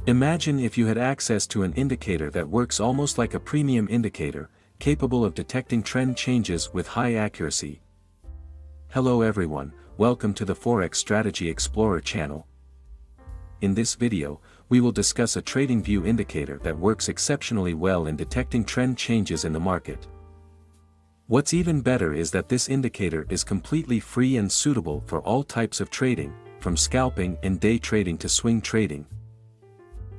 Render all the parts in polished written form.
Imagine if you had access to an indicator that works almost like a premium indicator, capable of detecting trend changes with high accuracy. Hello everyone, welcome to the Forex Strategy Explorer channel. In this video, we will discuss a TradingView indicator that works exceptionally well in detecting trend changes in the market. What's even better is that this indicator is completely free and suitable for all types of trading, from scalping and day trading to swing trading.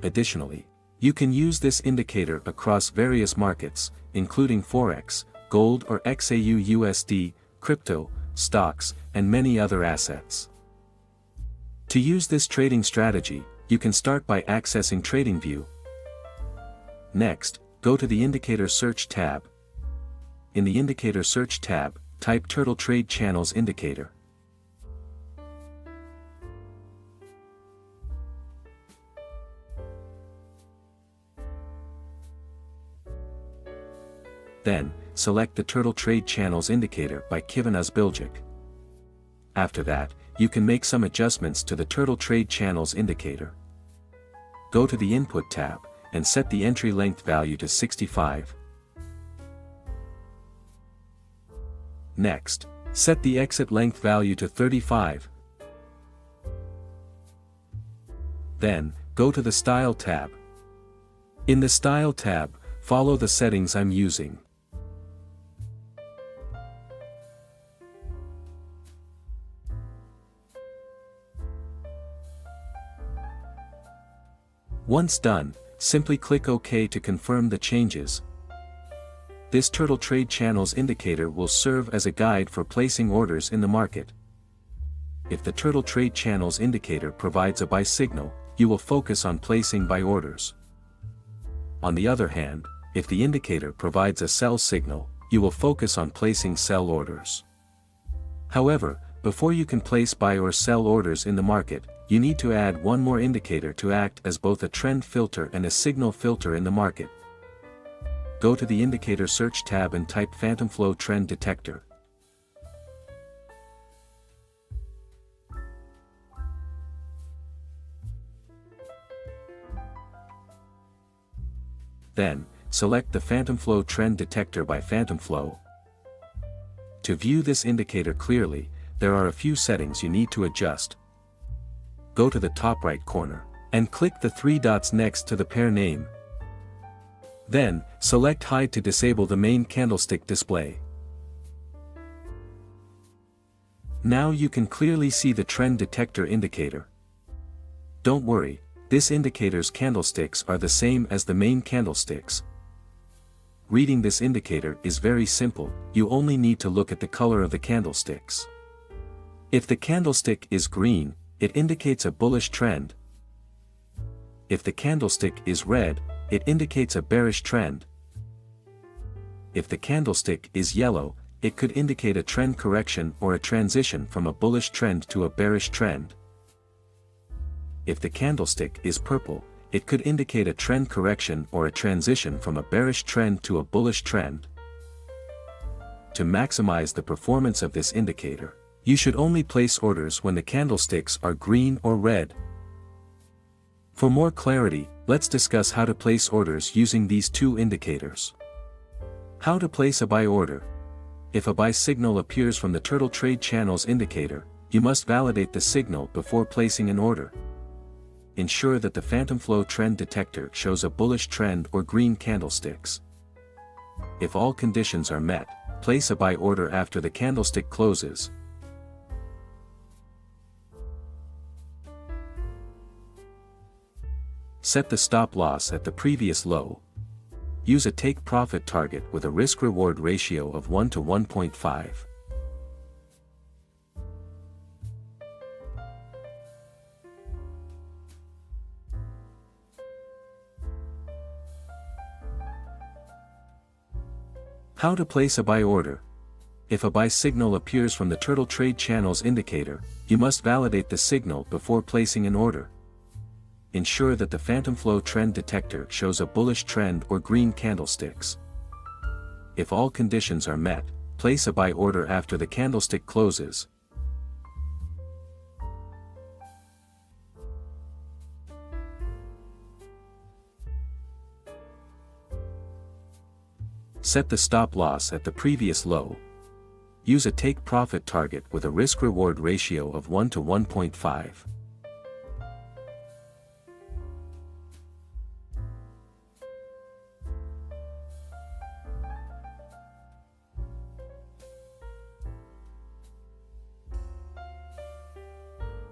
Additionally, you can use this indicator across various markets, including Forex, gold or XAU/USD, crypto, stocks, and many other assets. To use this trading strategy, you can start by accessing TradingView. Next, go to the Indicator Search tab. In the Indicator Search tab, type Turtle Trade Channels Indicator. Then, select the Turtle Trade Channels Indicator by Kivanas Bilgic. After that, you can make some adjustments to the Turtle Trade Channels Indicator. Go to the Input tab, and set the entry length value to 65. Next, set the exit length value to 35. Then, go to the Style tab. In the Style tab, follow the settings I'm using. Once done, simply click OK to confirm the changes. This Turtle Trade Channels indicator will serve as a guide for placing orders in the market. If the Turtle Trade Channels indicator provides a buy signal, you will focus on placing buy orders. On the other hand, if the indicator provides a sell signal, you will focus on placing sell orders. However, before you can place buy or sell orders in the market, you need to add one more indicator to act as both a trend filter and a signal filter in the market. Go to the Indicator Search tab and type PhantomFlow Trend Detector. Then, select the PhantomFlow Trend Detector by PhantomFlow. To view this indicator clearly, there are a few settings you need to adjust. Go to the top right corner, and click the three dots next to the pair name. Then, select Hide to disable the main candlestick display. Now you can clearly see the trend detector indicator. Don't worry, this indicator's candlesticks are the same as the main candlesticks. Reading this indicator is very simple, you only need to look at the color of the candlesticks. If the candlestick is green, it indicates a bullish trend. If the candlestick is red, it indicates a bearish trend. If the candlestick is yellow, it could indicate a trend correction or a transition from a bullish trend to a bearish trend. If the candlestick is purple, it could indicate a trend correction or a transition from a bearish trend to a bullish trend. To maximize the performance of this indicator, you should only place orders when the candlesticks are green or red. For more clarity, let's discuss how to place orders using these two indicators. How to place a buy order. If a buy signal appears from the Turtle Trade Channels indicator, you must validate the signal before placing an order. Ensure that the PhantomFlow Trend Detector shows a bullish trend or green candlesticks. If all conditions are met, place a buy order after the candlestick closes. Set the stop loss at the previous low. Use a take profit target with a risk-reward ratio of 1 to 1.5. How to place a buy order. If a buy signal appears from the Turtle Trade Channels indicator, you must validate the signal before placing an order. Ensure that the PhantomFlow Trend Detector shows a bullish trend or green candlesticks. If all conditions are met, place a buy order after the candlestick closes. Set the stop loss at the previous low. Use a take profit target with a risk-reward ratio of 1 to 1.5.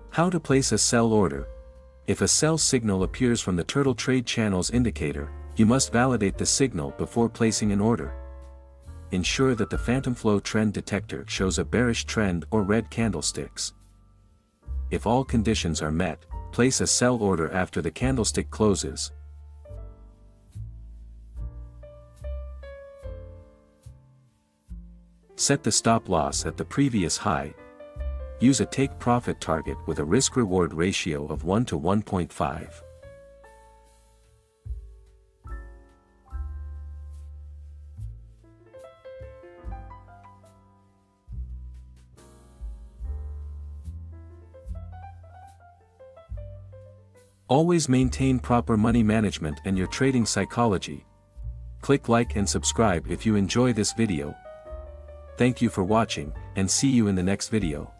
How to place a sell order. If a sell signal appears from the Turtle Trade Channel's indicator, you must validate the signal before placing an order. Ensure that the PhantomFlow Trend Detector shows a bearish trend or red candlesticks. If all conditions are met, place a sell order after the candlestick closes. Set the stop loss at the previous high. Use a take profit target with a risk-reward ratio of 1 to 1.5. Always maintain proper money management and your trading psychology. Click like and subscribe if you enjoy this video. Thank you for watching, and see you in the next video.